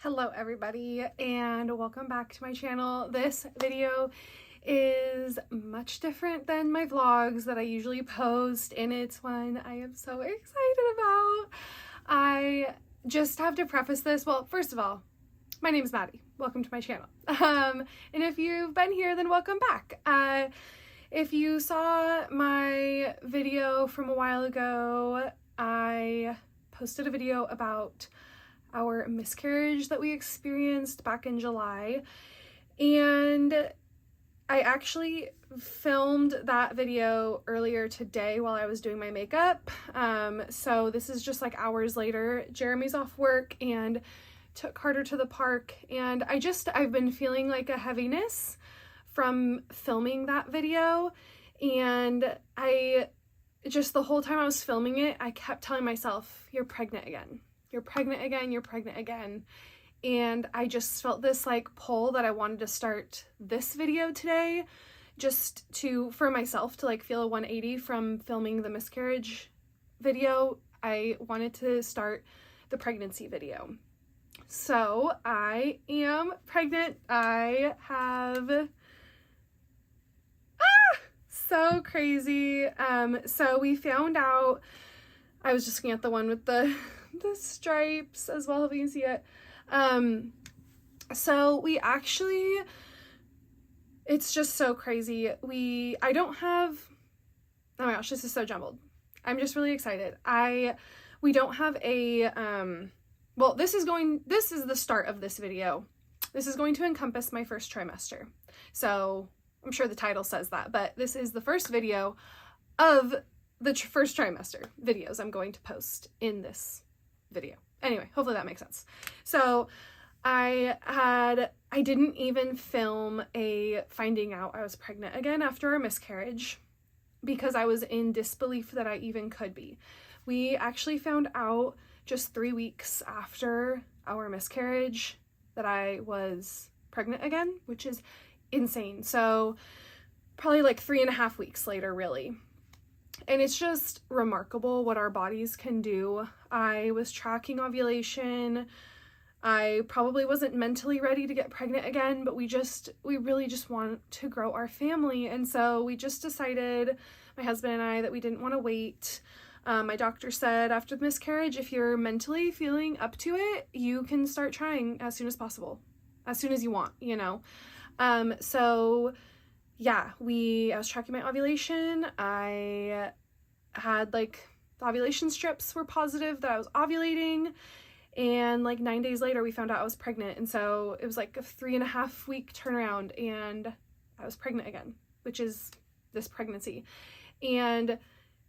Hello everybody and welcome back to my channel. This video is much different than my vlogs that I usually post, and it's one I am so excited about. I just have to preface this. Well, first of all, my name is Maddie. Welcome to my channel. And if you've been here, then welcome back. If you saw my video from a while ago, I posted a video about our miscarriage that we experienced back in July, and I actually filmed that video earlier today while I was doing my makeup. So this is just like hours later. Jeremy's off work and took Carter to the park, and I've been feeling like a heaviness from filming that video, and the whole time I was filming it, I kept telling myself, you're pregnant again. You're pregnant again, you're pregnant again. And I just felt this like pull that I wanted to start this video today just for myself to like feel a 180 from filming the miscarriage video. I wanted to start the pregnancy video. So I am pregnant. I have, so crazy. So we found out, I was just looking at the one with the stripes as well, if you can see it. So we actually, it's just so crazy. Oh my gosh, this is so jumbled. I'm just really excited. We don't have well, this is the start of this video. This is going to encompass my first trimester. So I'm sure the title says that, but this is the first video of the first trimester videos I'm going to post in this video. Anyway, hopefully that makes sense. So I didn't even film a finding out I was pregnant again after a miscarriage because I was in disbelief that I even could be. We actually found out just 3 weeks after our miscarriage that I was pregnant again, which is insane. So probably like 3.5 weeks later, really. And it's just remarkable what our bodies can do. I was tracking ovulation. I probably wasn't mentally ready to get pregnant again, but we really just want to grow our family. And so we just decided, my husband and I, that we didn't want to wait. My doctor said after the miscarriage, if you're mentally feeling up to it, you can start trying as soon as possible, as soon as you want, you know? So yeah, I was tracking my ovulation. I had the ovulation strips were positive that I was ovulating, and 9 days later we found out I was pregnant. And so it was like a 3.5 week turnaround and I was pregnant again, which is this pregnancy. And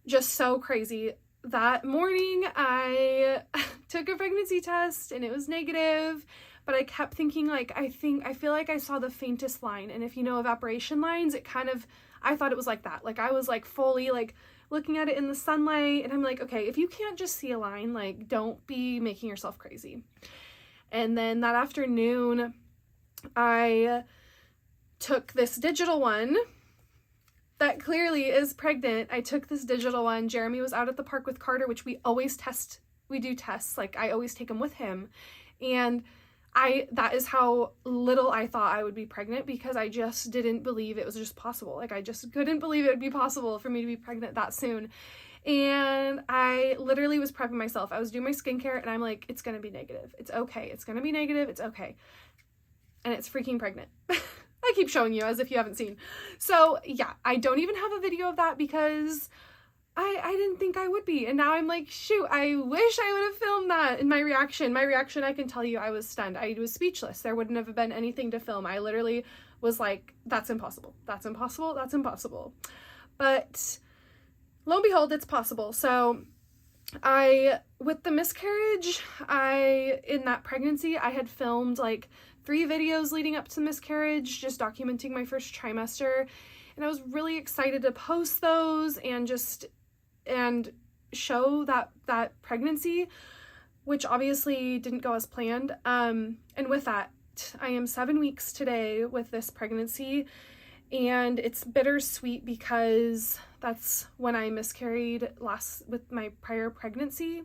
just so crazy. That morning I took a pregnancy test and it was negative. But I kept thinking, I feel like I saw the faintest line. And if you know evaporation lines, I thought it was like that. I was fully looking at it in the sunlight, and I'm like, okay, if you can't just see a line, don't be making yourself crazy. And then that afternoon, I took this digital one that clearly is pregnant. I took this digital one. Jeremy was out at the park with Carter, which we always test. We do tests. I always take him with him. And that is how little I thought I would be pregnant, because I just didn't believe it was just possible. I just couldn't believe it would be possible for me to be pregnant that soon. And I literally was prepping myself. I was doing my skincare and I'm like, it's going to be negative. It's okay. It's going to be negative. It's okay. And it's freaking pregnant. I keep showing you as if you haven't seen. So yeah, I don't even have a video of that because I didn't think I would be. And now I'm like, shoot, I wish I would have filmed that. And my reaction, I can tell you, I was stunned. I was speechless. There wouldn't have been anything to film. I literally was like, that's impossible. That's impossible. That's impossible. But lo and behold, it's possible. So with the miscarriage, in that pregnancy, I had filmed 3 videos leading up to the miscarriage, just documenting my first trimester. And I was really excited to post those and show that pregnancy, which obviously didn't go as planned. And with that, I am 7 weeks today with this pregnancy, and it's bittersweet because that's when I miscarried with my prior pregnancy.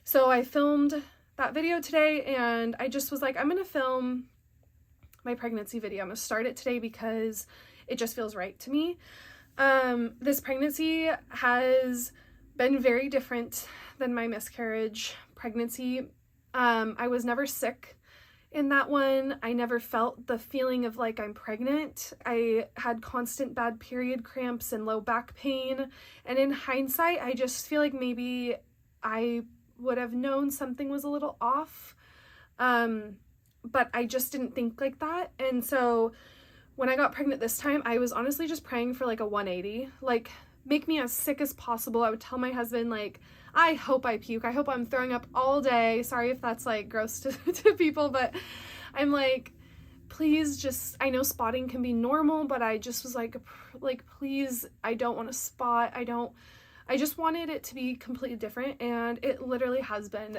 So I filmed that video today, and I just was like, I'm gonna film my pregnancy video. I'm gonna start it today because it just feels right to me. This pregnancy has been very different than my miscarriage pregnancy. I was never sick in that one. I never felt the feeling of like I'm pregnant. I had constant bad period cramps and low back pain. And in hindsight, I just feel like maybe I would have known something was a little off. But I just didn't think like that. And so when I got pregnant this time, I was honestly just praying for like a 180, like make me as sick as possible. I would tell my husband, like, I hope I puke. I hope I'm throwing up all day. Sorry if that's like gross to people, but I'm like, please just, I know spotting can be normal, but I just was like, please, I don't want to spot. I just wanted it to be completely different. And it literally has been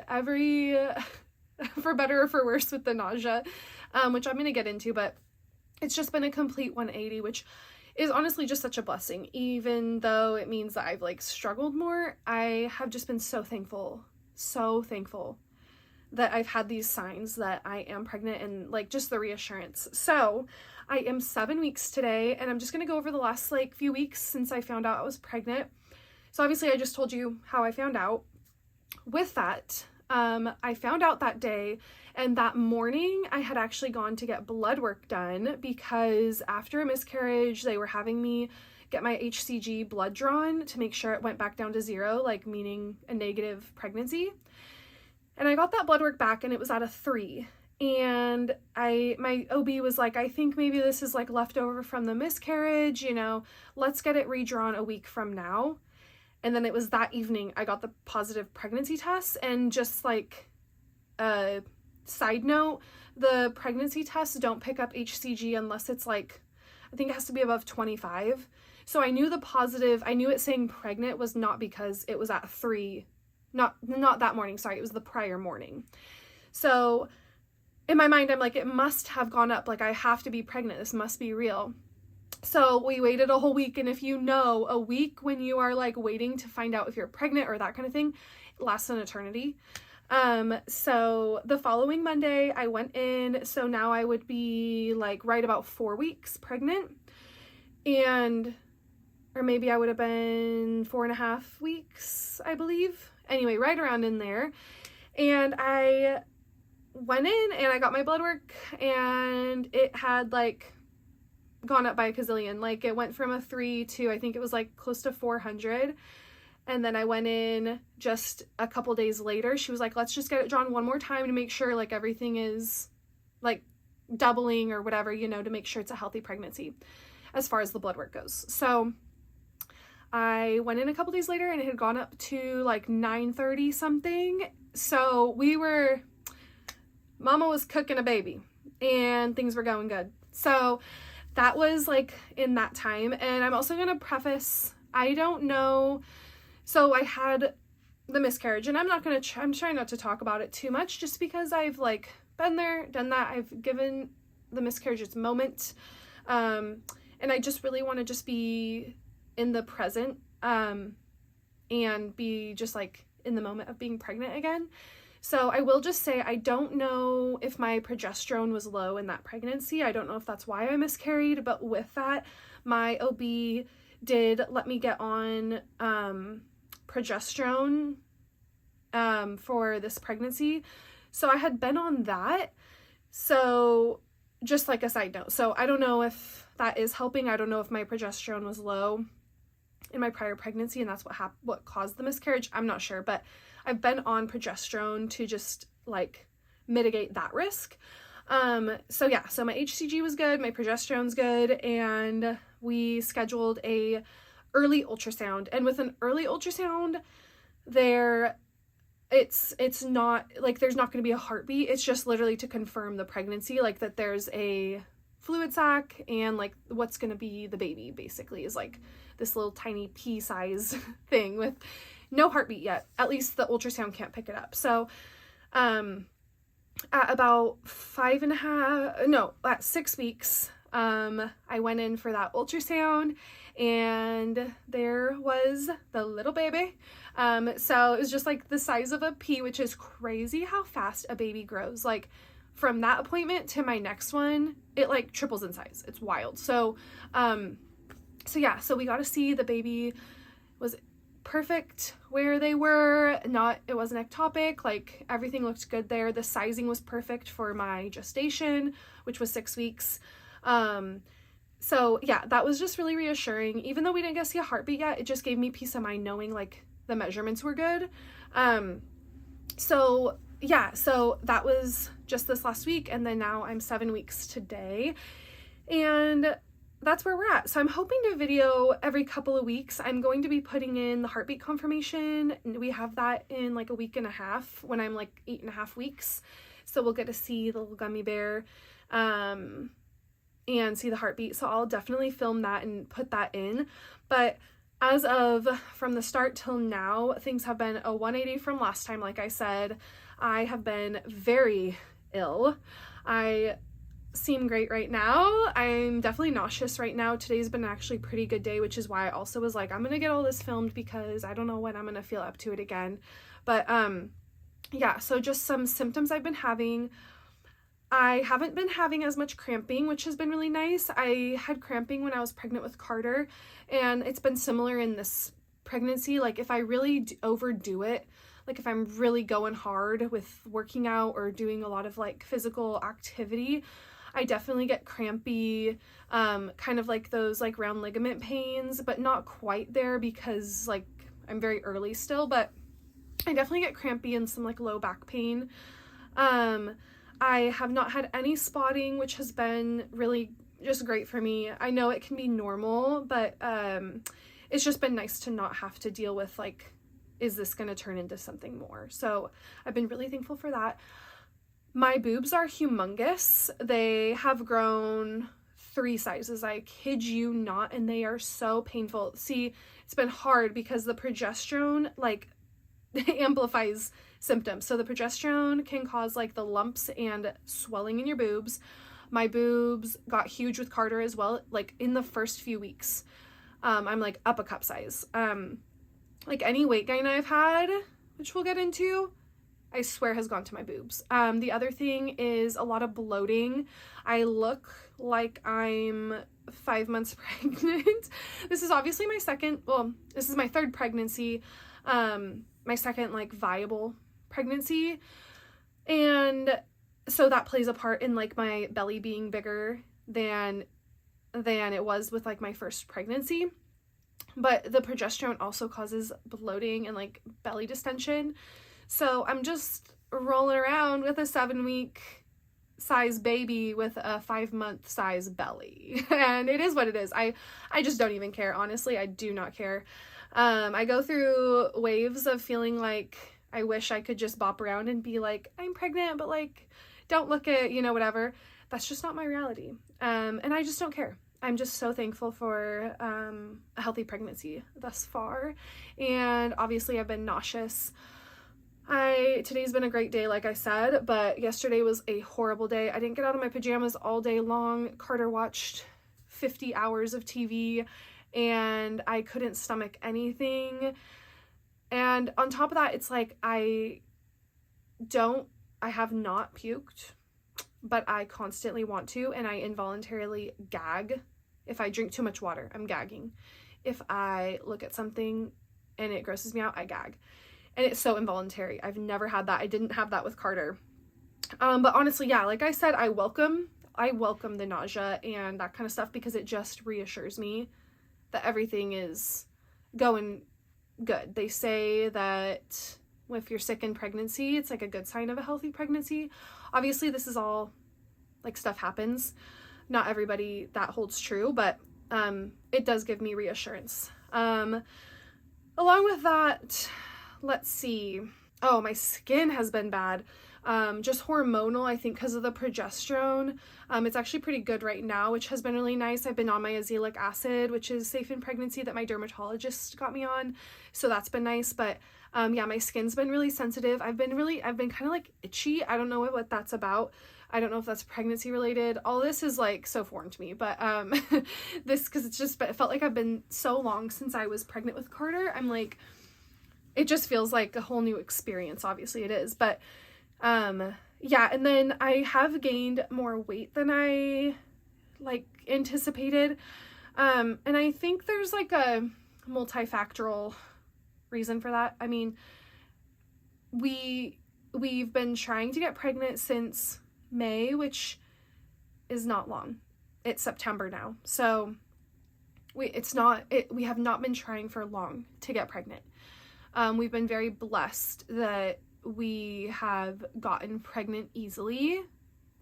for better or for worse with the nausea, which I'm going to get into, but it's just been a complete 180, which is honestly just such a blessing. Even though it means that I've like struggled more, I have just been so thankful that I've had these signs that I am pregnant and like just the reassurance. So I am 7 weeks today, and I'm just going to go over the last like few weeks since I found out I was pregnant. So obviously I just told you how I found out. With that, I found out that day, and that morning I had actually gone to get blood work done because after a miscarriage, they were having me get my HCG blood drawn to make sure it went back down to 0, like meaning a negative pregnancy. And I got that blood work back and it was at a 3. And my OB was like, I think maybe this is like leftover from the miscarriage, let's get it redrawn a week from now. And then it was that evening I got the positive pregnancy test. And just like a side note, the pregnancy tests don't pick up HCG unless it's like, I think it has to be above 25. So I knew I knew it saying pregnant was not because it was at 3, not that morning, sorry, it was the prior morning. So in my mind, I'm like, it must have gone up, like I have to be pregnant, this must be real. So we waited a whole week, and if you know, a week when you are like waiting to find out if you're pregnant or that kind of thing, it lasts an eternity. So the following Monday I went in, so now I would be like right about 4 weeks pregnant, or maybe I would have been 4.5 weeks, I believe. Anyway, right around in there. And I went in and I got my blood work, and it had like gone up by a gazillion. Like it went from a 3 to, I think it was like close to 400. And then I went in just a couple days later. She was like, let's just get it drawn one more time to make sure like everything is like doubling or whatever, to make sure it's a healthy pregnancy as far as the blood work goes. So I went in a couple days later and it had gone up to like 930 something. So Mama was cooking a baby and things were going good. So that was like in that time. And I'm also going to preface, I don't know. So I had the miscarriage, and I'm trying not to talk about it too much just because I've like been there, done that. I've given the miscarriage its moment. And I just really want to just be in the present, and be just like in the moment of being pregnant again. So I will just say, I don't know if my progesterone was low in that pregnancy. I don't know if that's why I miscarried, but with that, my OB did let me get on progesterone for this pregnancy. So I had been on that. So just like a side note. So I don't know if that is helping. I don't know if my progesterone was low in my prior pregnancy and that's what caused the miscarriage. I'm not sure, but I've been on progesterone to just like mitigate that risk. So my HCG was good, my progesterone's good, and we scheduled a early ultrasound. And with an early ultrasound, it's not like there's not going to be a heartbeat. It's just literally to confirm the pregnancy, like that there's a fluid sac and like what's going to be the baby basically is like this little tiny pea size thing with no heartbeat yet. At least the ultrasound can't pick it up. So at about at 6 weeks, I went in for that ultrasound, and there was the little baby. So it was just like the size of a pea, which is crazy how fast a baby grows. Like from that appointment to my next one, it like triples in size. It's wild. So yeah, so we got to see the baby was perfect where they were. It wasn't ectopic, like everything looked good there. The sizing was perfect for my gestation, which was 6 weeks. So yeah, that was just really reassuring. Even though we didn't get to see a heartbeat yet, it just gave me peace of mind knowing like the measurements were good. So yeah, so that was just this last week, and then now I'm 7 weeks today, and that's where we're at. So I'm hoping to video every couple of weeks. I'm going to be putting in the heartbeat confirmation. We have that in like a week and a half when I'm like 8.5 weeks. So we'll get to see the little gummy bear and see the heartbeat. So I'll definitely film that and put that in. But as of from the start till now, things have been a 180 from last time. Like I said, I have been very ill. I seem great right now. I'm definitely nauseous right now. Today's been actually a pretty good day, which is why I also was like, I'm gonna get all this filmed because I don't know when I'm gonna feel up to it again. But yeah, so just some symptoms I've been having. I haven't been having as much cramping, which has been really nice. I had cramping when I was pregnant with Carter, and it's been similar in this pregnancy. Like if I really overdo it, like if I'm really going hard with working out or doing a lot of like physical activity, I definitely get crampy, kind of like those like round ligament pains, but not quite there because like I'm very early still, but I definitely get crampy and some like low back pain. I have not had any spotting, which has been really just great for me. I know it can be normal, but it's just been nice to not have to deal with like, is this going to turn into something more? So I've been really thankful for that. My boobs are humongous. They have grown 3 sizes. I kid you not. And they are so painful. See, it's been hard because the progesterone like amplifies symptoms. So the progesterone can cause like the lumps and swelling in your boobs. My boobs got huge with Carter as well. Like in the first few weeks, I'm like up a cup size. Like any weight gain I've had, which we'll get into, I swear has gone to my boobs. The other thing is a lot of bloating. I look like I'm 5 months pregnant. This is obviously my this is my 3rd pregnancy. My 2nd like viable pregnancy. And so that plays a part in like my belly being bigger than it was with like my 1st pregnancy. But the progesterone also causes bloating and like belly distension. So I'm just rolling around with a 7-week size baby with a 5-month size belly. And it is what it is. I just don't even care. Honestly, I do not care. I go through waves of feeling like I wish I could just bop around and be like, I'm pregnant, but like, don't look at, whatever. That's just not my reality. And I just don't care. I'm just so thankful for a healthy pregnancy thus far. And obviously I've been nauseous. Today's been a great day, like I said, but yesterday was a horrible day. I didn't get out of my pajamas all day long. Carter watched 50 hours of TV and I couldn't stomach anything. And on top of that, it's like I have not puked, but I constantly want to, and I involuntarily gag. If I drink too much water, I'm gagging. If I look at something and it grosses me out, I gag. And it's so involuntary. I've never had that. I didn't have that with Carter. But honestly, yeah, like I said, I welcome the nausea and that kind of stuff because it just reassures me that everything is going good. They say that if you're sick in pregnancy, it's like a good sign of a healthy pregnancy. Obviously, this is all like stuff happens. Not everybody that holds true, but it does give me reassurance. Along with that, let's see. Oh, my skin has been bad. Just hormonal, I think, because of the progesterone. It's actually pretty good right now, which has been really nice. I've been on my azelaic acid, which is safe in pregnancy, that my dermatologist got me on. So that's been nice. But Yeah, my skin's been really sensitive. I've been kind of like itchy. I don't know what that's about. I don't know if that's pregnancy related. All this is like so foreign to me, but because it felt like I've been so long since I was pregnant with Carter. I'm like, it just feels like a whole new experience. Obviously it is, but yeah, and then I have gained more weight than I like anticipated. And I think there's like a multifactorial reason for that. I mean, we've been trying to get pregnant since May, which is not long. It's September now. So we have not been trying for long to get pregnant. We've been very blessed that we have gotten pregnant easily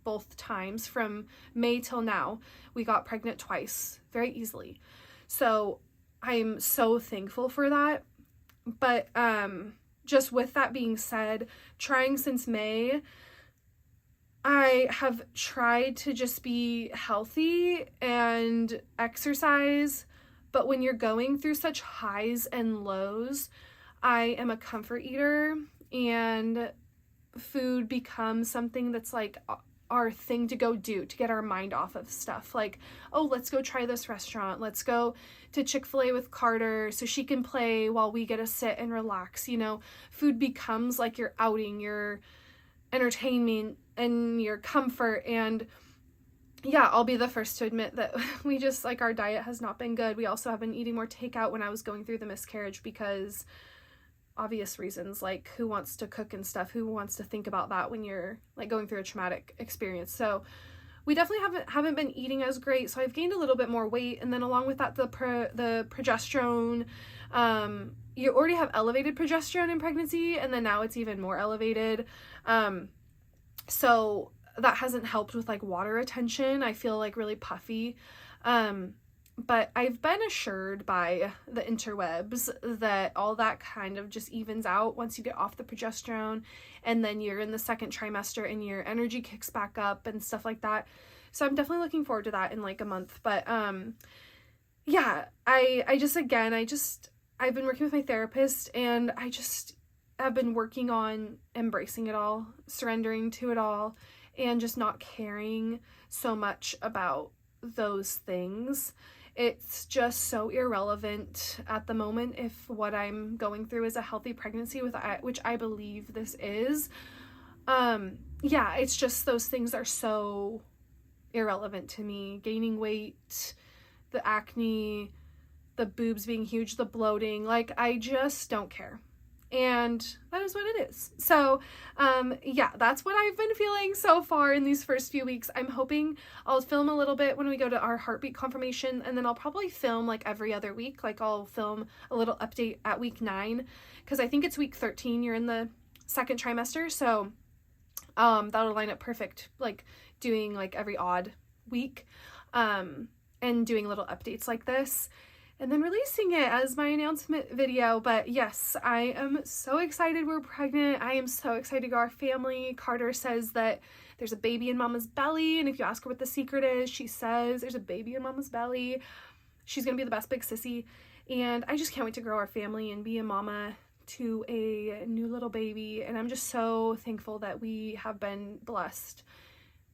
both times. From May till now, we got pregnant twice very easily. So I'm so thankful for that. But just with that being said, trying since May, I have tried to just be healthy and exercise, but when you're going through such highs and lows, I am a comfort eater, and food becomes something that's like our thing to go do to get our mind off of stuff. Like, oh, let's go try this restaurant. Let's go to Chick-fil-A with Carter so she can play while we get to sit and relax. You know, food becomes like your outing, your entertainment, and your comfort. And yeah, I'll be the first to admit that we just like, our diet has not been good. We also have been eating more takeout when I was going through the miscarriage, because obvious reasons, like who wants to cook and stuff, who wants to think about that when you're like going through a traumatic experience. So we definitely haven't been eating as great. So I've gained a little bit more weight, and then along with that, the progesterone, you already have elevated progesterone in pregnancy, and then now it's even more elevated. So that hasn't helped with like water retention. I feel like really puffy. But I've been assured by the interwebs that all that kind of just evens out once you get off the progesterone, and then you're in the second trimester and your energy kicks back up and stuff like that. So I'm definitely looking forward to that in like a month. But yeah, I've been working with my therapist, and I've been working on embracing it all, surrendering to it all, and just not caring so much about those things. It's just so irrelevant at the moment if what I'm going through is a healthy pregnancy, which I believe this is. Yeah, it's just those things are so irrelevant to me. Gaining weight, the acne, the boobs being huge, the bloating, like I just don't care. And that is what it is. So, yeah, that's what I've been feeling so far in these first few weeks. I'm hoping I'll film a little bit when we go to our heartbeat confirmation, and then I'll probably film like every other week. Like I'll film a little update at week 9, because I think it's week 13. You're in the second trimester. So, that'll line up perfect, like doing like every odd week, and doing little updates like this, and then releasing it as my announcement video. But yes, I am so excited we're pregnant. I am so excited to go our family. Carter says that there's a baby in mama's belly, and if you ask her what the secret is, she says there's a baby in mama's belly. She's gonna be the best big sissy, and I just can't wait to grow our family and be a mama to a new little baby. And I'm just so thankful that we have been blessed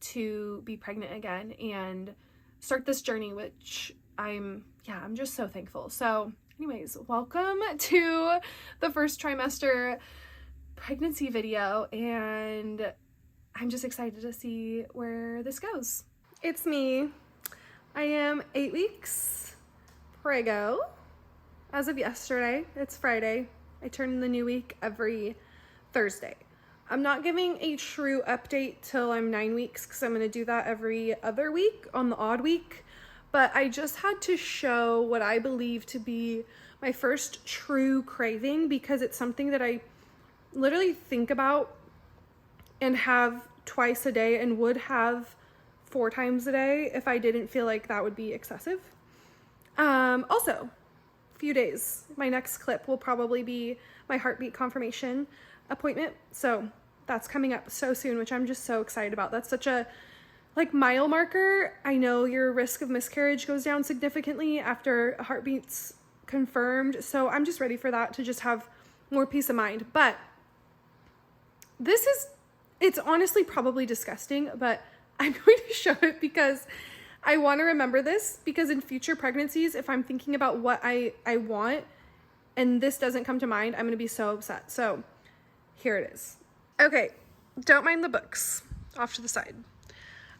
to be pregnant again and start this journey, which I'm just so thankful. So anyways, welcome to the first trimester pregnancy video, and I'm just excited to see where this goes. It's me. I am 8 weeks preggo as of yesterday. It's Friday. I turn in the new week every Thursday. I'm not giving a true update till I'm 9 weeks, because I'm going to do that every other week on the odd week. But I just had to show what I believe to be my first true craving, because it's something that I literally think about and have twice a day, and would have 4 times a day if I didn't feel like that would be excessive. Also, few days, my next clip will probably be my heartbeat confirmation appointment. So that's coming up so soon, which I'm just so excited about. That's such a like mile marker. I know your risk of miscarriage goes down significantly after a heartbeat's confirmed. So I'm just ready for that, to just have more peace of mind. But it's honestly probably disgusting, but I'm going to show it because I want to remember this, because in future pregnancies, if I'm thinking about what I want and this doesn't come to mind, I'm going to be so upset. So here it is. Okay, don't mind the books off to the side.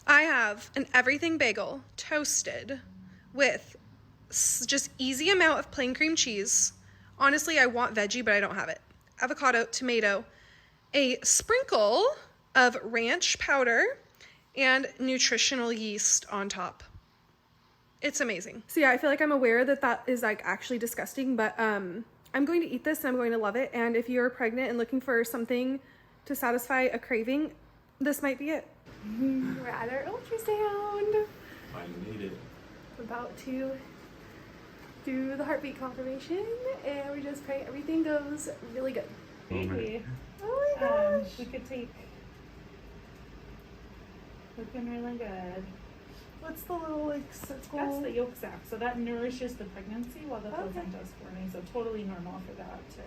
I have an everything bagel toasted with just easy amount of plain cream cheese. Honestly, I want veggie, but I don't have it. Avocado, tomato, a sprinkle of ranch powder, and nutritional yeast on top. It's amazing. So yeah, I feel like I'm aware that that is like actually disgusting, but I'm going to eat this and I'm going to love it. And if you're pregnant and looking for something to satisfy a craving, this might be it. We're at our ultrasound. I need it. We're about to do the heartbeat confirmation, and we're just praying everything goes really good. Maybe. Oh my gosh. We could take. Looking really good. What's the little like circle? That's the yolk sac. So that nourishes the pregnancy while the Okay. placenta is forming. So totally normal for that to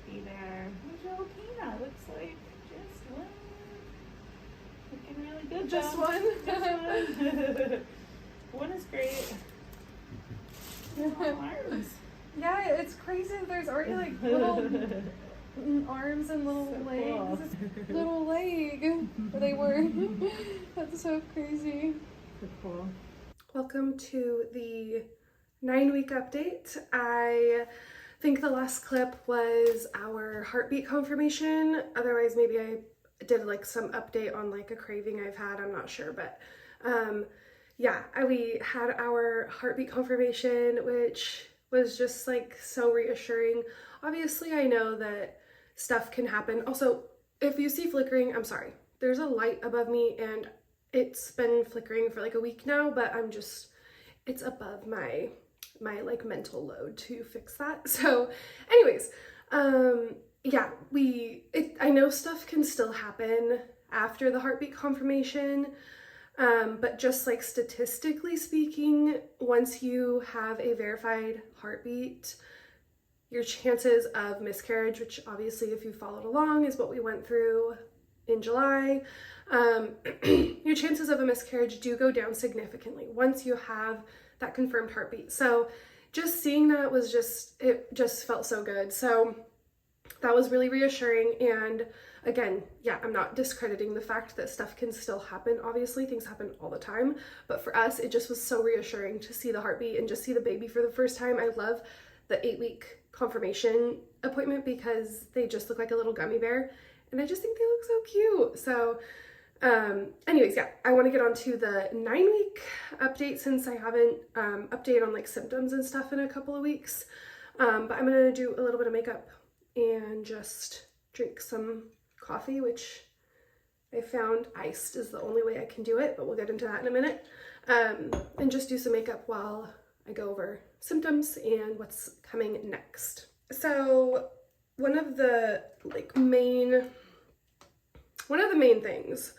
be there. Where's your little peanut? Looks like just one. Looking really good. Just though. one? Just one. One is great. Oh, arms. Yeah, it's crazy. There's already like little arms and little So legs. cool. Little leg. They were. That's so crazy. So cool. Welcome to the 9-week update. I think the last clip was our heartbeat confirmation. Otherwise, maybe I did like some update on like a craving I've had. I'm not sure, but yeah, we had our heartbeat confirmation, which was just like so reassuring. Obviously, I know that stuff can happen. Also, if you see flickering, I'm sorry. There's a light above me and it's been flickering for like a week now, but it's above my like mental load to fix that. So anyways, yeah, I know stuff can still happen after the heartbeat confirmation. But just like statistically speaking, once you have a verified heartbeat, your chances of miscarriage, which obviously if you followed along is what we went through in July, your chances of a miscarriage do go down significantly once you have that confirmed heartbeat. So just seeing that it just felt so good. So that was really reassuring. And again, yeah, I'm not discrediting the fact that stuff can still happen. Obviously, things happen all the time. But for us, it just was so reassuring to see the heartbeat and just see the baby for the first time. I love the 8-week confirmation appointment because they just look like a little gummy bear. And I just think they look so cute. So anyways, yeah, I want to get on to the 9-week update since I haven't updated on like symptoms and stuff in a couple of weeks. But I'm going to do a little bit of makeup and just drink some coffee, which I found iced is the only way I can do it, but we'll get into that in a minute. And just do some makeup while I go over symptoms and what's coming next. So one of the main things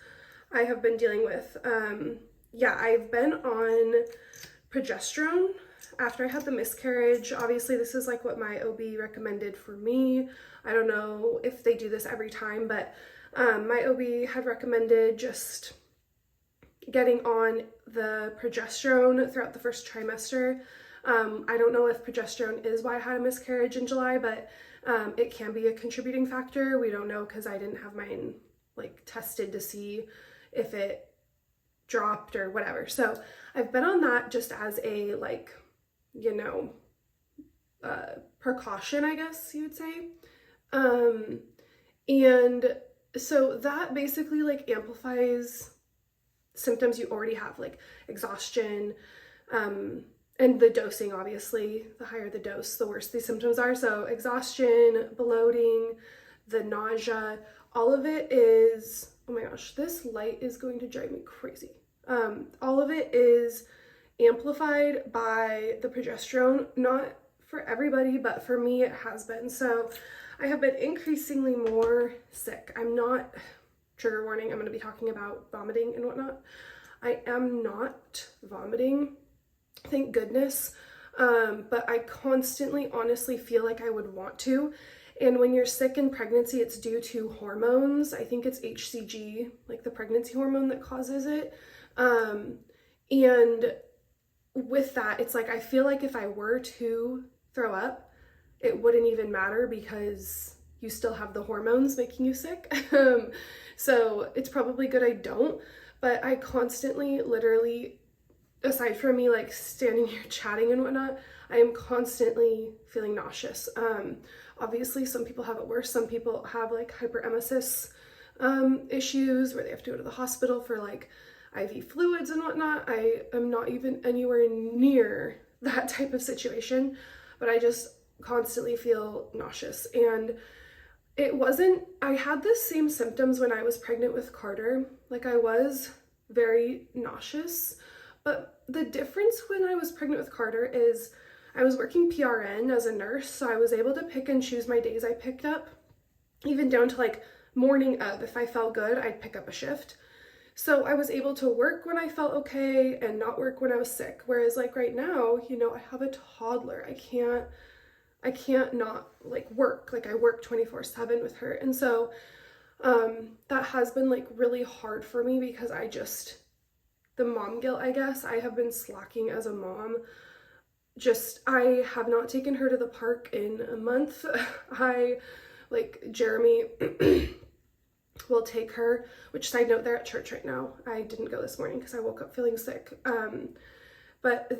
I have been dealing with, yeah, I've been on progesterone after I had the miscarriage. Obviously, this is like what my OB recommended for me. I don't know if they do this every time, but my OB had recommended just getting on the progesterone throughout the first trimester. I don't know if progesterone is why I had a miscarriage in July, but it can be a contributing factor. We don't know because I didn't have mine like tested to see if it dropped or whatever. So I've been on that just as a like, you know, precaution, I guess you would say. And so that basically like amplifies symptoms you already have, like exhaustion, and the dosing, obviously, the higher the dose, the worse these symptoms are. So exhaustion, bloating, the nausea, all of it is, oh my gosh, this light is going to drive me crazy. All of it is amplified by the progesterone, not for everybody, but for me it has been. So I have been increasingly more sick. I'm not, trigger warning, I'm going to be talking about vomiting and whatnot. I am not vomiting, thank goodness, but I constantly honestly feel like I would want to. And when you're sick in pregnancy, it's due to hormones. I think it's HCG, like the pregnancy hormone, that causes it. And with that, it's like I feel like if I were to throw up, it wouldn't even matter because you still have the hormones making you sick. So it's probably good I don't, but I constantly, literally, aside from me like standing here chatting and whatnot, I am constantly feeling nauseous. Obviously some people have it worse. Some people have like hyperemesis issues where they have to go to the hospital for like IV fluids and whatnot. I am not even anywhere near that type of situation, but I just constantly feel nauseous. And I had the same symptoms when I was pregnant with Carter. Like I was very nauseous, but the difference when I was pregnant with Carter is I was working PRN as a nurse, so I was able to pick and choose my days I picked up, even down to like morning of. If I felt good, I'd pick up a shift. So I was able to work when I felt okay and not work when I was sick. Whereas like right now, you know, I have a toddler. I can't not like work. Like I work 24/7 with her. And so that has been like really hard for me because the mom guilt, I guess. I have been slacking as a mom. I have not taken her to the park in a month. Jeremy will take her, which, side note, they're at church right now. I didn't go this morning because I woke up feeling sick. But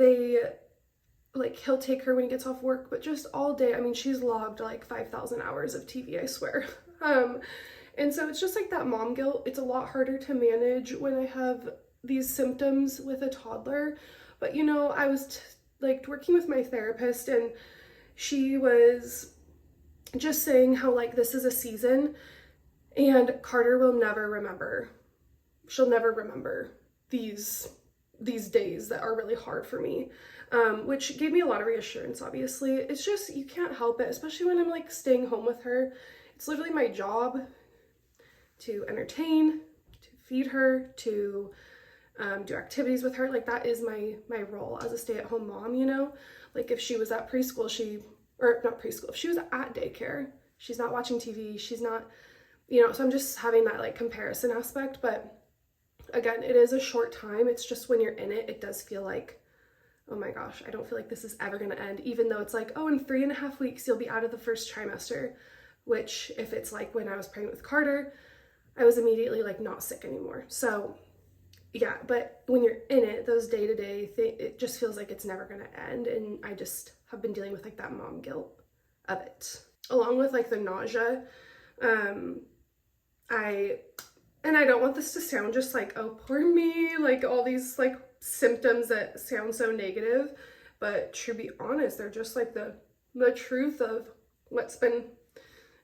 he'll take her when he gets off work, but just all day. I mean, she's logged like 5,000 hours of TV, I swear. And so it's just like that mom guilt. It's a lot harder to manage when I have these symptoms with a toddler. But, you know, I was working with my therapist, and she was just saying how like this is a season and Carter will never remember. She'll never remember these days that are really hard for me, which gave me a lot of reassurance. Obviously, it's just, you can't help it, especially when I'm like staying home with her. It's literally my job to entertain, to feed her, to do activities with her. Like that is my role as a stay-at-home mom, you know? Like if she was at preschool, if she was at daycare, she's not watching TV, she's not, you know, so I'm just having that like comparison aspect. But again, it is a short time. It's just when you're in it, it does feel like, oh my gosh, I don't feel like this is ever gonna end, even though it's like, oh, in 3.5 weeks, you'll be out of the first trimester, which if it's like when I was pregnant with Carter, I was immediately like not sick anymore. So yeah, but when you're in it, those day-to-day it just feels like it's never gonna end. And I just have been dealing with like that mom guilt of it, along with like the nausea. I don't want this to sound just like, oh, poor me, like all these like symptoms that sound so negative, but to be honest, they're just like the truth of what's been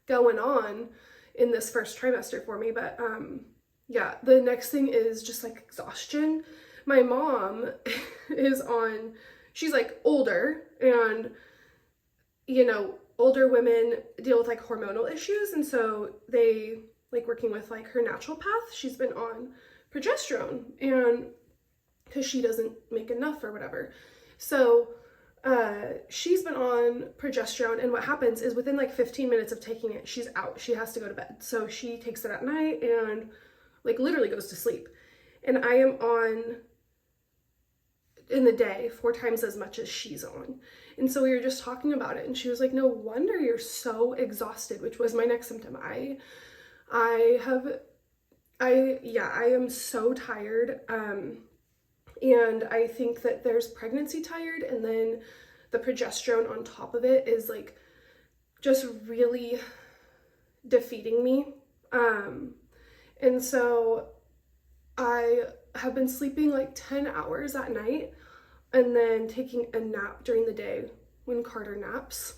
going on in this first trimester for me. But yeah, the next thing is just like exhaustion. My mom she's like older, and you know, older women deal with like hormonal issues, and so they like working with like her naturopath. She's been on progesterone, and because she doesn't make enough or whatever, so she's been on progesterone, and what happens is within like 15 minutes of taking it, she's out. She has to go to bed. So she takes it at night and like literally goes to sleep. And I am on in the day 4 times as much as she's on. And so we were just talking about it, and she was like, no wonder you're so exhausted, which was my next symptom. I am so tired. And I think that there's pregnancy tired, and then the progesterone on top of it is like just really defeating me. And so I have been sleeping like 10 hours at night and then taking a nap during the day when Carter naps,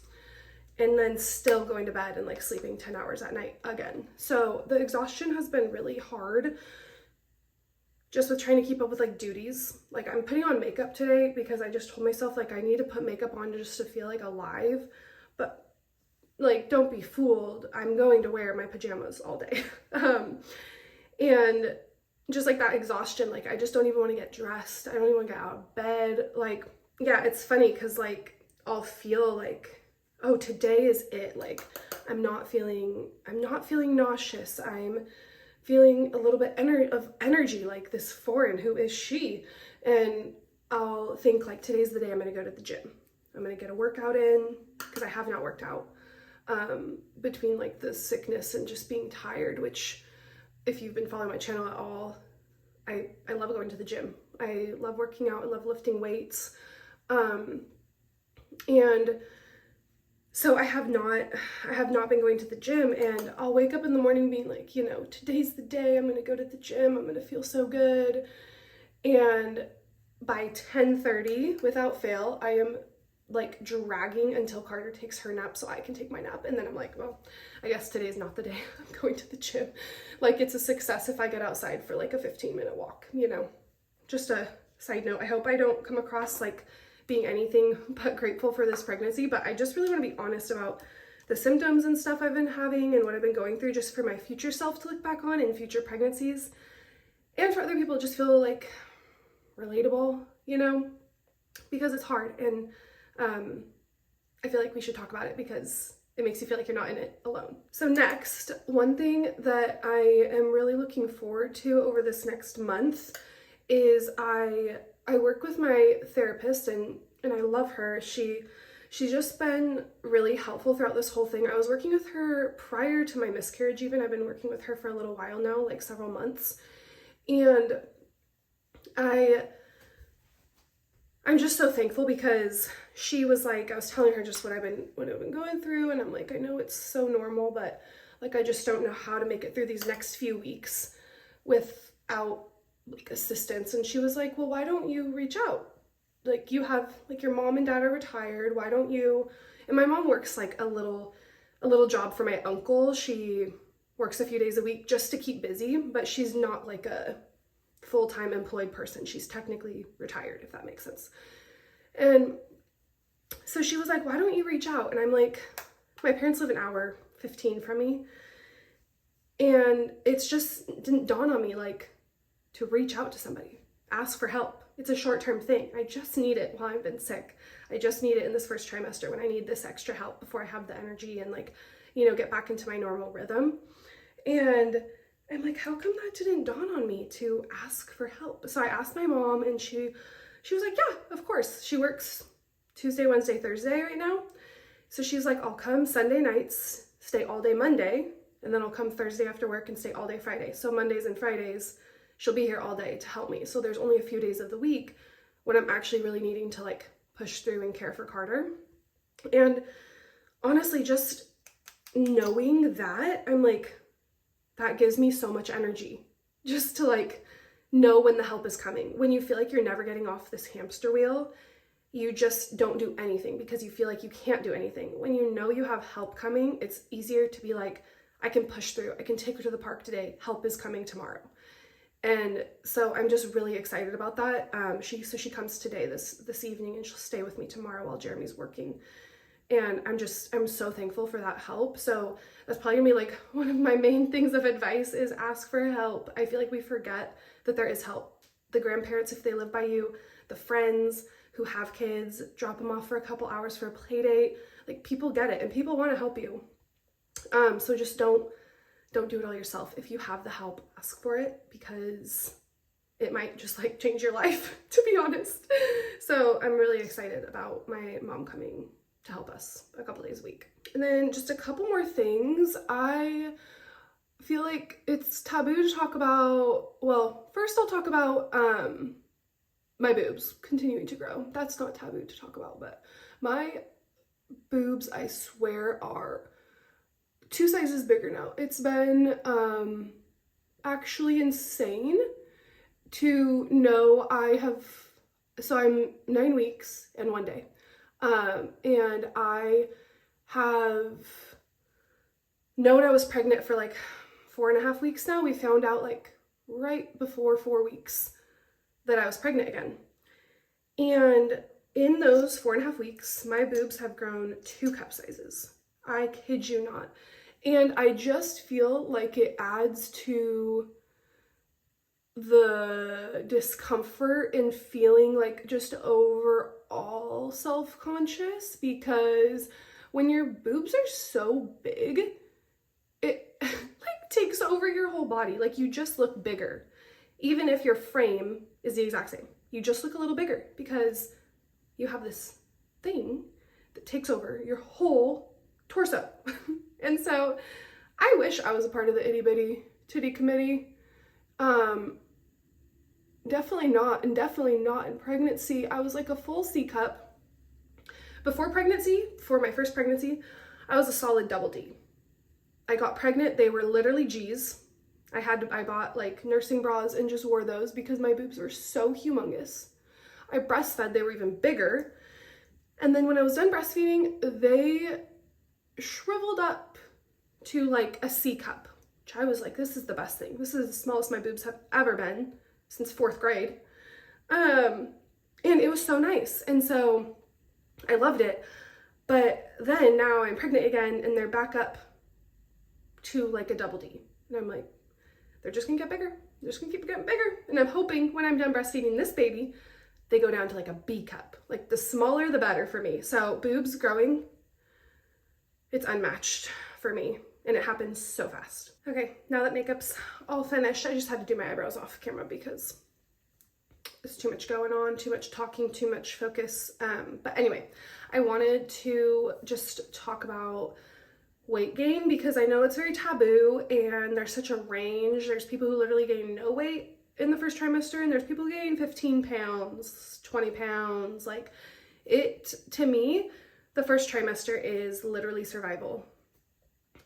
and then still going to bed and like sleeping 10 hours at night again. So the exhaustion has been really hard, just with trying to keep up with like duties. Like I'm putting on makeup today because I just told myself like I need to put makeup on just to feel like alive. But like, don't be fooled. I'm going to wear my pajamas all day. And just like that exhaustion, like I just don't even want to get dressed. I don't even want to get out of bed. Like, yeah, it's funny because like I'll feel like, oh, today is it. Like I'm not feeling nauseous. I'm feeling a little bit of energy, like this foreign, who is she? And I'll think like, today's the day I'm gonna go to the gym. I'm gonna get a workout in, because I have not worked out between like the sickness and just being tired, which if you've been following my channel at all, I love going to the gym. I love working out. I love lifting weights. And so I have not been going to the gym, and I'll wake up in the morning being like, you know, today's the day I'm going to go to the gym. I'm going to feel so good. And by 10:30, without fail, I am like dragging until Carter takes her nap so I can take my nap. And then I'm like, well, I guess today's not the day I'm going to the gym. Like, it's a success if I get outside for like a 15-minute walk, you know. Just a side note, I hope I don't come across like being anything but grateful for this pregnancy, but I just really want to be honest about the symptoms and stuff I've been having and what I've been going through, just for my future self to look back on in future pregnancies, and for other people to just feel like relatable, you know, because it's hard. And I feel like we should talk about it because it makes you feel like you're not in it alone. So next, one thing that I am really looking forward to over this next month is I work with my therapist, and I love her. She's just been really helpful throughout this whole thing. I was working with her prior to my miscarriage even. I've been working with her for a little while now, like several months. And I'm just so thankful because she was like, I was telling her just what I've been going through, and I'm like, I know it's so normal, but like, I just don't know how to make it through these next few weeks without like assistance. And she was like, well, why don't you reach out? Like, you have, like, your mom and dad are retired, why don't you? And my mom works like a little job for my uncle. She works a few days a week just to keep busy, but she's not like a full-time employed person. She's technically retired, if that makes sense. And so she was like, why don't you reach out? And I'm like, my parents live an hour 15 from me, and it's just didn't dawn on me like to reach out to somebody, ask for help. It's a short-term thing. I just need it while I've been sick. I just need it in this first trimester when I need this extra help before I have the energy and, like, you know, get back into my normal rhythm. And I'm like, how come that didn't dawn on me to ask for help? So I asked my mom, and she was like, yeah, of course. She works Tuesday, Wednesday, Thursday right now. So she's like, I'll come Sunday nights, stay all day Monday, and then I'll come Thursday after work and stay all day Friday. So Mondays and Fridays, she'll be here all day to help me. So there's only a few days of the week when I'm actually really needing to like push through and care for Carter. And honestly, just knowing that, I'm like, that gives me so much energy just to like know when the help is coming. When you feel like you're never getting off this hamster wheel, you just don't do anything because you feel like you can't do anything. When you know you have help coming, it's easier to be like, I can push through. I can take her to the park today. Help is coming tomorrow. And so I'm just really excited about that. She comes today, this evening, and she'll stay with me tomorrow while Jeremy's working. And I'm so thankful for that help. So that's probably gonna be like one of my main things of advice is ask for help. I feel like we forget that there is help. The grandparents, if they live by you, the friends who have kids, drop them off for a couple hours for a play date. Like, people get it and people want to help you. So just don't do it all yourself. If you have the help, ask for it, because it might just like change your life, to be honest. So I'm really excited about my mom coming to help us a couple days a week. And then just a couple more things. I feel like it's taboo to talk about, well, first I'll talk about my boobs continuing to grow. That's not taboo to talk about, but my boobs, I swear, are 2 sizes bigger now. It's been actually insane to know I'm 9 weeks and 1 day. And I have known I was pregnant for like 4.5 weeks now. We found out like right before 4 weeks that I was pregnant again. And in those 4.5 weeks, my boobs have grown 2 cup sizes. I kid you not. And I just feel like it adds to the discomfort and feeling like just overall self-conscious, because when your boobs are so big, it like takes over your whole body. Like you just look bigger. Even if your frame is the exact same, you just look a little bigger because you have this thing that takes over your whole torso. And so I wish I was a part of the itty bitty titty committee. Definitely not, and definitely not in pregnancy. I was like a full C cup. Before my first pregnancy, I was a solid double D. I got pregnant, they were literally G's. I bought like nursing bras and just wore those because my boobs were so humongous. I breastfed, they were even bigger. And then when I was done breastfeeding, they shriveled up to like a C cup, which I was like, this is the best thing. This is the smallest my boobs have ever been since 4th grade. And it was so nice. And so I loved it. But then now I'm pregnant again and they're back up to like a double D. And I'm like, they're just gonna get bigger. They're just gonna keep getting bigger. And I'm hoping when I'm done breastfeeding this baby, they go down to like a B cup. Like the smaller, the better for me. So boobs growing, it's unmatched for me. And it happens so fast. Okay, now that makeup's all finished, I just had to do my eyebrows off camera because there's too much going on, too much talking, too much focus. But anyway, I wanted to just talk about weight gain because I know it's very taboo and there's such a range. There's people who literally gain no weight in the first trimester and there's people who gain 15 pounds, 20 pounds. Like it, to me, the first trimester is literally survival.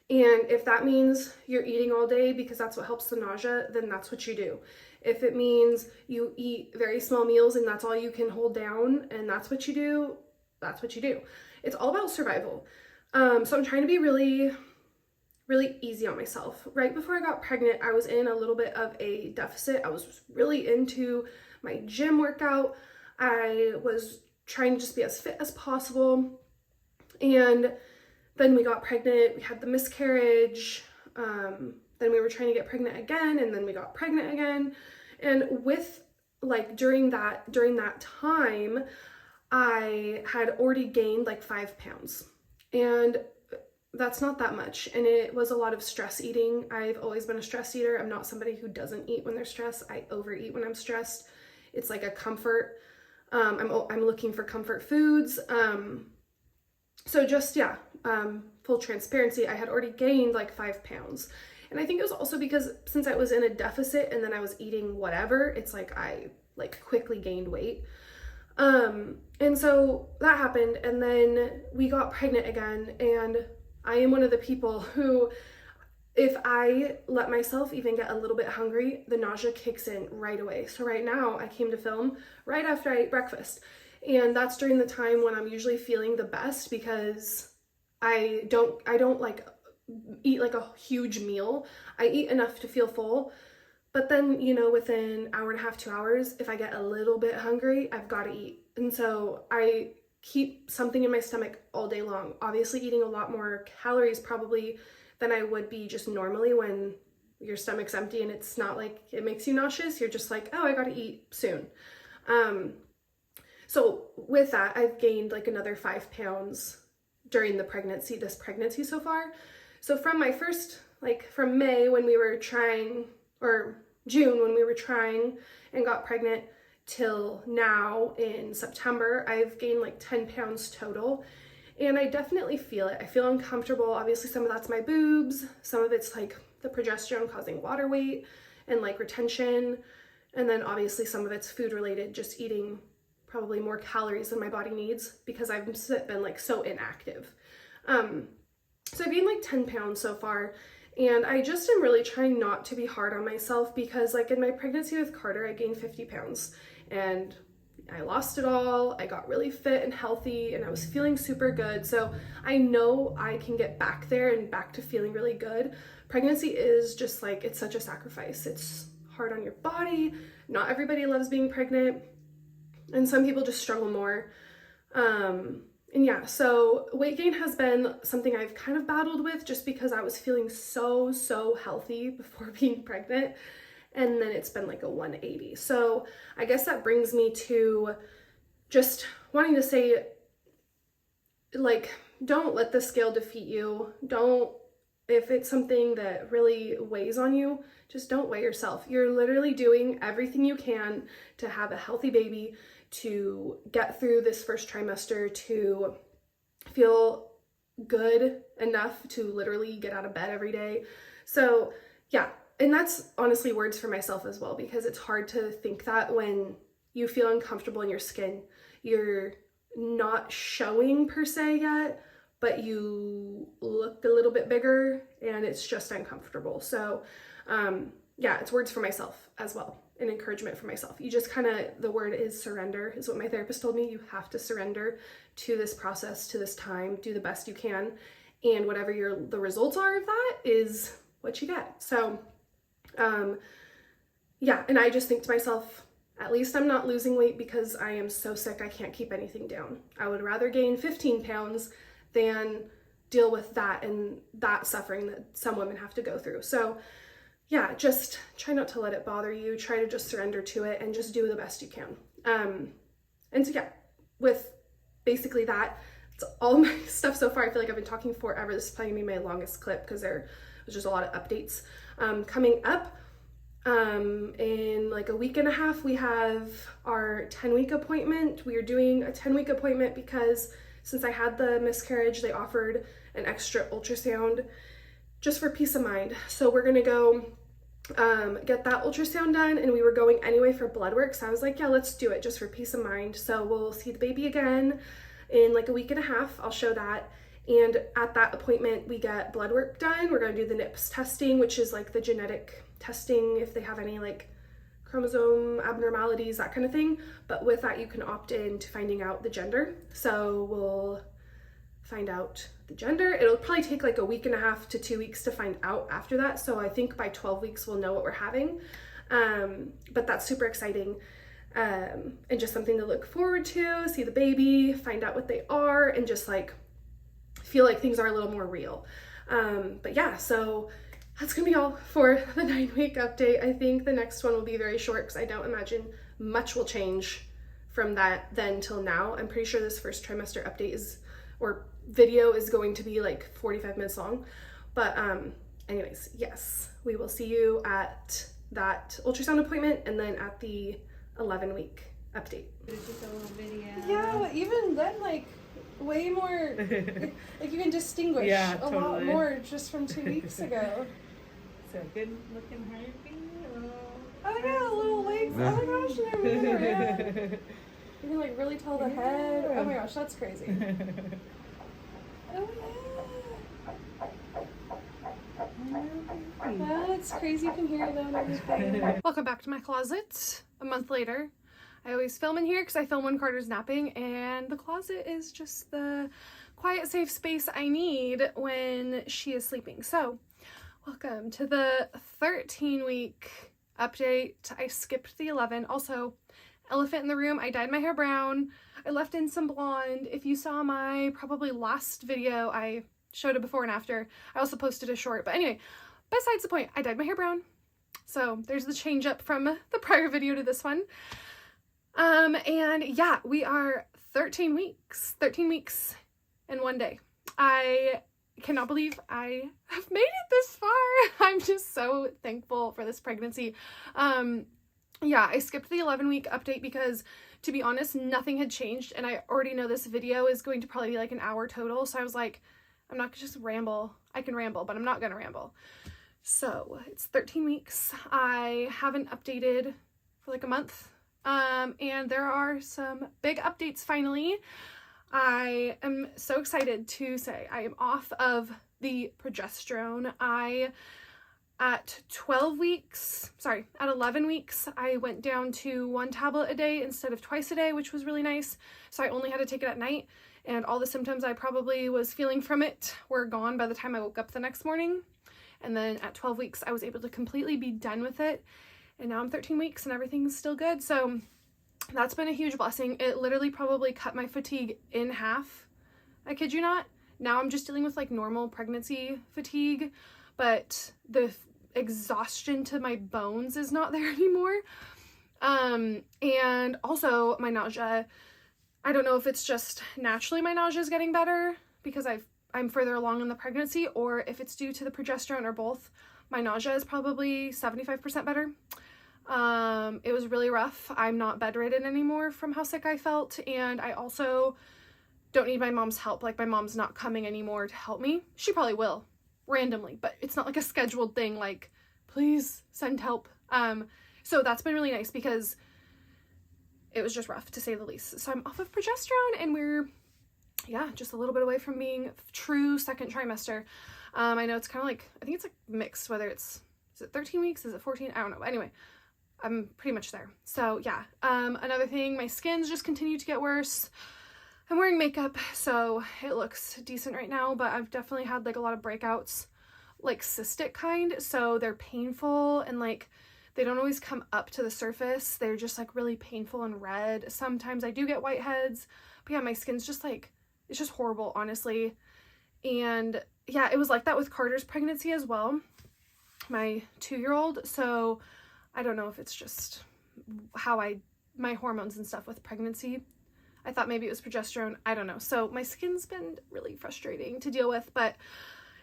And if that means you're eating all day because that's what helps the nausea, then that's what you do. If it means you eat very small meals and that's all you can hold down and that's what you do, that's what you do. It's all about survival. So I'm trying to be really, really easy on myself. Right before I got pregnant, I was in a little bit of a deficit. I was really into my gym workout. I was trying to just be as fit as possible. And then we got pregnant, we had the miscarriage, then we were trying to get pregnant again, and then we got pregnant again. And with like during that time, I had already gained like 5 pounds. And that's not that much. And it was a lot of stress eating. I've always been a stress eater. I'm not somebody who doesn't eat when they're stressed. I overeat when I'm stressed. It's like a comfort. I'm looking for comfort foods. So just, yeah, full transparency, I had already gained like 5 pounds. And I think it was also because since I was in a deficit and then I was eating whatever, it's like I like quickly gained weight. And so that happened. And then we got pregnant again. And I am one of the people who, if I let myself even get a little bit hungry, the nausea kicks in right away. So right now I came to film right after I ate breakfast. And that's during the time when I'm usually feeling the best because I don't like eat like a huge meal. I eat enough to feel full. But then, you know, within an hour and a half, 2 hours, if I get a little bit hungry, I've got to eat. And so I keep something in my stomach all day long. Obviously eating a lot more calories probably than I would be just normally when your stomach's empty and it's not like it makes you nauseous. You're just like, oh, I got to eat soon. So with that, I've gained like another 5 pounds during this pregnancy so far. So from my first, like from May when we were trying, or June when we were trying and got pregnant till now in September, I've gained like 10 pounds total. And I definitely feel it. I feel uncomfortable. Obviously some of that's my boobs. Some of it's like the progesterone causing water weight and like retention. And then obviously some of it's food related, just eating probably more calories than my body needs because I've been like so inactive. So I've gained like 10 pounds so far. And I just am really trying not to be hard on myself because like in my pregnancy with Carter, I gained 50 pounds and I lost it all. I got really fit and healthy and I was feeling super good. So I know I can get back there and back to feeling really good. Pregnancy is just like, it's such a sacrifice. It's hard on your body. Not everybody loves being pregnant. And some people just struggle more. And yeah, so weight gain has been something I've kind of battled with just because I was feeling so healthy before being pregnant. And then it's been like a 180. So I guess that brings me to just wanting to say, like, don't let the scale defeat you. Don't, if it's something that really weighs on you, just don't weigh yourself. You're literally doing everything you can to have a healthy baby, to get through this first trimester, to feel good enough to literally get out of bed every day. So yeah, and that's honestly words for myself as well, because it's hard to think that when you feel uncomfortable in your skin. You're not showing per se yet, but you look a little bit bigger and it's just uncomfortable. So yeah, it's words for myself as well, and encouragement for myself. You just kind of, the word is surrender, is what my therapist told me. You have to surrender to this process, to this time, do the best you can, and whatever the results are of that is what you get. So yeah, and I just think to myself, at least I'm not losing weight because I am so sick I can't keep anything down. I would rather gain 15 pounds than deal with that and that suffering that some women have to go through. So yeah, just try not to let it bother you. Try to just surrender to it and just do the best you can. And so yeah, with basically that, it's all my stuff so far. I feel like I've been talking forever. This is probably gonna be my longest clip because there was just a lot of updates. Coming up, in like a week and a half, we have our 10-week appointment. We are doing a 10-week appointment because since I had the miscarriage, they offered an extra ultrasound just for peace of mind. So we're gonna go get that ultrasound done, and we were going anyway for blood work. So I was like, yeah, let's do it just for peace of mind. So we'll see the baby again in like a week and a half. I'll show that. And at that appointment, we get blood work done. We're gonna do the NIPS testing, which is like the genetic testing if they have any like chromosome abnormalities, that kind of thing. But with that, you can opt in to finding out the gender. So we'll find out the gender. It'll probably take like a week and a half to 2 weeks to find out after that. So I think by 12 weeks, we'll know what we're having. But that's super exciting. And just something to look forward to, see the baby, find out what they are, and just like feel like things are a little more real. But yeah, so that's gonna be all for the 9-week update. I think the next one will be very short because I don't imagine much will change from that then till now. I'm pretty sure this first trimester update or video is going to be like 45 minutes long. But anyways, yes, we will see you at that ultrasound appointment and then at the 11-week update. Just a little video. Yeah, even then, like, way more, like you can distinguish a lot more just from 2 weeks ago. So good looking heartbeat. Oh yeah, little legs. Oh my gosh, they're moving around. You can like really tell the head. Oh my gosh, that's crazy. Oh yeah. That's crazy. You can hear them and everything. Welcome back to my closet. A month later. I always film in here because I film when Carter's napping, and the closet is just the quiet, safe space I need when she is sleeping. So, welcome to the 13-week update. I skipped the 11. Also, elephant in the room, I dyed my hair brown. I left in some blonde. If you saw my probably last video, I showed a before and after. I also posted a short. But anyway, besides the point, I dyed my hair brown. So, there's the change up from the prior video to this one. And yeah, we are 13 weeks in one day. I cannot believe I have made it this far. I'm just so thankful for this pregnancy. Yeah, I skipped the 11-week update because, to be honest, nothing had changed, and I already know this video is going to probably be like an hour total, so I was like, I'm not gonna just ramble. I can ramble, but I'm not gonna ramble. So, it's 13 weeks. I haven't updated for like a month. And there are some big updates finally. I am so excited to say I am off of the progesterone. At 11 weeks, I went down to 1 tablet a day instead of twice a day, which was really nice. So I only had to take it at night, and all the symptoms I probably was feeling from it were gone by the time I woke up the next morning. And then at 12 weeks, I was able to completely be done with it. And now I'm 13 weeks and everything's still good. So that's been a huge blessing. It literally probably cut my fatigue in half. I kid you not. Now I'm just dealing with like normal pregnancy fatigue, but the exhaustion to my bones is not there anymore. And also my nausea. I don't know if it's just naturally my nausea is getting better because I'm further along in the pregnancy, or if it's due to the progesterone or both. My nausea is probably 75% better. It was really rough. I'm not bedridden anymore from how sick I felt, and I also don't need my mom's help. Like, my mom's not coming anymore to help me. She probably will, randomly, but it's not like a scheduled thing, like, please send help. So that's been really nice because it was just rough, to say the least. So I'm off of progesterone, and we're, yeah, just a little bit away from being true second trimester. I know it's kind of like, I think it's like mixed, whether is it 13 weeks? Is it 14? I don't know. Anyway, I'm pretty much there. So yeah. Another thing, my skin's just continued to get worse. I'm wearing makeup, so it looks decent right now, but I've definitely had like a lot of breakouts, like cystic kind. So they're painful, and like, they don't always come up to the surface. They're just like really painful and red. Sometimes I do get whiteheads, but yeah, my skin's just like, it's just horrible, honestly. And yeah, it was like that with Carter's pregnancy as well, my 2-year-old. So I don't know if it's just how my hormones and stuff with pregnancy. I thought maybe it was progesterone. I don't know. So my skin's been really frustrating to deal with, but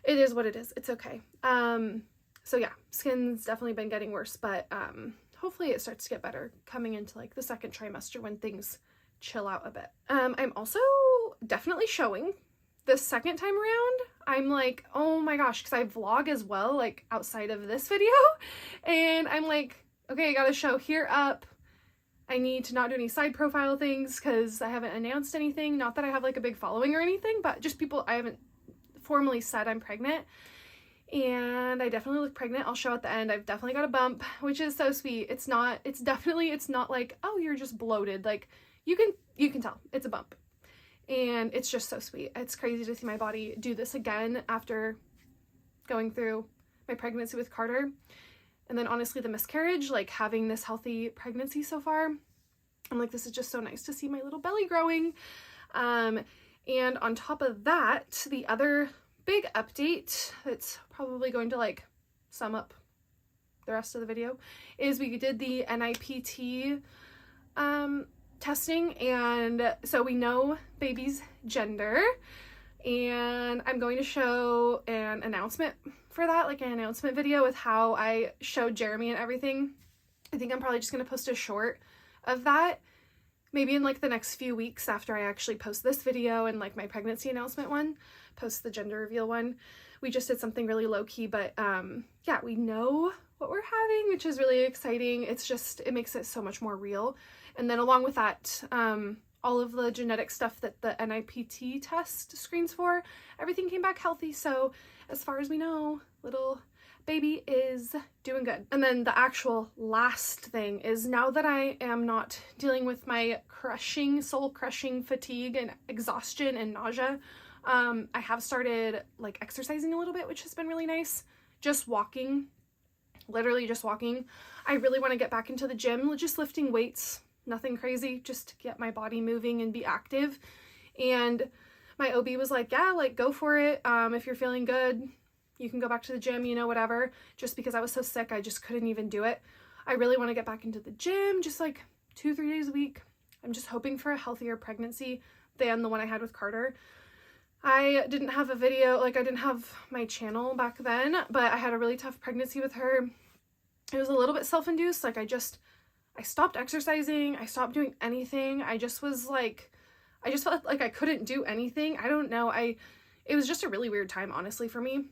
it is what it is. It's okay. So yeah, skin's definitely been getting worse, but hopefully it starts to get better coming into like the second trimester when things chill out a bit. I'm also definitely showing the second time around. I'm like, oh my gosh, because I vlog as well, like outside of this video, and I'm like, okay, I gotta show here up. I need to not do any side profile things because I haven't announced anything. Not that I have like a big following or anything, but just people, I haven't formally said I'm pregnant. And I definitely look pregnant. I'll show at the end. I've definitely got a bump, which is so sweet. It's not like, oh, you're just bloated. Like, you can tell it's a bump. And it's just so sweet. It's crazy to see my body do this again after going through my pregnancy with Carter. And then honestly, the miscarriage, like having this healthy pregnancy so far, I'm like, this is just so nice to see my little belly growing. And on top of that, the other big update that's probably going to like sum up the rest of the video is we did the NIPT testing, and so we know baby's gender, and I'm going to show an announcement for that, like an announcement video with how I showed Jeremy and everything. I think I'm probably just going to post a short of that maybe in like the next few weeks after I actually post this video and like my pregnancy announcement one, post the gender reveal one. We just did something really low-key, but yeah, we know what we're having, which is really exciting. It's just, it makes it so much more real. And then along with that, all of the genetic stuff that the NIPT test screens for, everything came back healthy. So as far as we know, little baby is doing good. And then the actual last thing is, now that I am not dealing with my soul crushing fatigue and exhaustion and nausea, I have started like exercising a little bit, which has been really nice. Just walking, literally just walking. I really want to get back into the gym, just lifting weights, nothing crazy, just to get my body moving and be active. And my OB was like, yeah, like go for it. If you're feeling good, you can go back to the gym, you know, whatever. Just because I was so sick, I just couldn't even do it. I really want to get back into the gym, just like 2-3 days a week. I'm just hoping for a healthier pregnancy than the one I had with Carter. I didn't have a video, like I didn't have my channel back then, but I had a really tough pregnancy with her. It was a little bit self-induced. Like I stopped exercising. I stopped doing anything. I just felt like I couldn't do anything. I don't know. It was just a really weird time, honestly, for me.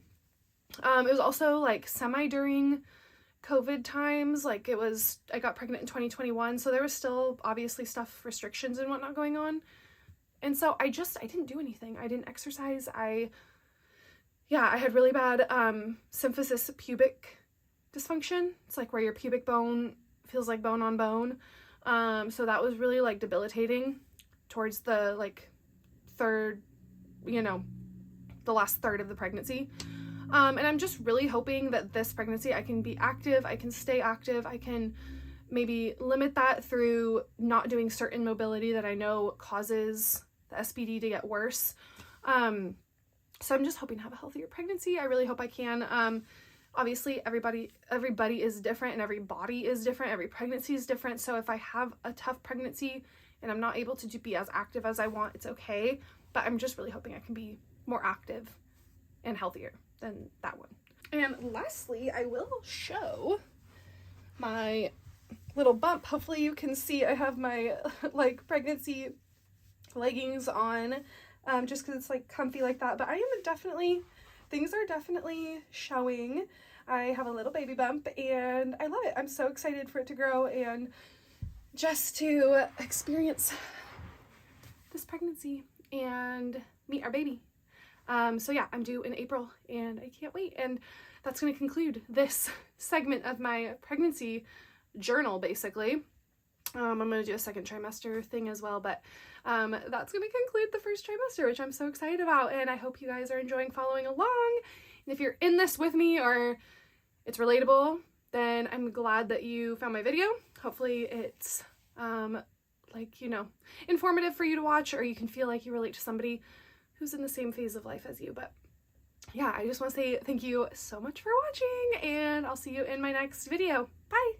It was also like semi during COVID times. Like I got pregnant in 2021. So there was still obviously restrictions and whatnot going on. And so I didn't do anything. I didn't exercise. I had really bad symphysis pubic dysfunction. It's like where your pubic bone feels like bone on bone. So that was really like debilitating towards the like the last third of the pregnancy. And I'm just really hoping that this pregnancy I can be active, I can stay active, I can maybe limit that through not doing certain mobility that I know causes the SBD to get worse. So I'm just hoping to have a healthier pregnancy. I really hope I can. Obviously everybody is different, and every body is different. Every pregnancy is different. So if I have a tough pregnancy and I'm not able to be as active as I want, it's okay. But I'm just really hoping I can be more active and healthier than that one. And lastly, I will show my little bump. Hopefully you can see I have my like pregnancy leggings on, just because it's like comfy like that. But I am definitely, things are definitely showing. I have a little baby bump and I love it. I'm so excited for it to grow and just to experience this pregnancy and meet our baby. So yeah, I'm due in April and I can't wait. And that's going to conclude this segment of my pregnancy journal, basically. I'm going to do a second trimester thing as well, but that's going to conclude the first trimester, which I'm so excited about. And I hope you guys are enjoying following along. And if you're in this with me or it's relatable, then I'm glad that you found my video. Hopefully it's like, you know, informative for you to watch, or you can feel like you relate to somebody who's in the same phase of life as you. But yeah, I just want to say thank you so much for watching, and I'll see you in my next video. Bye!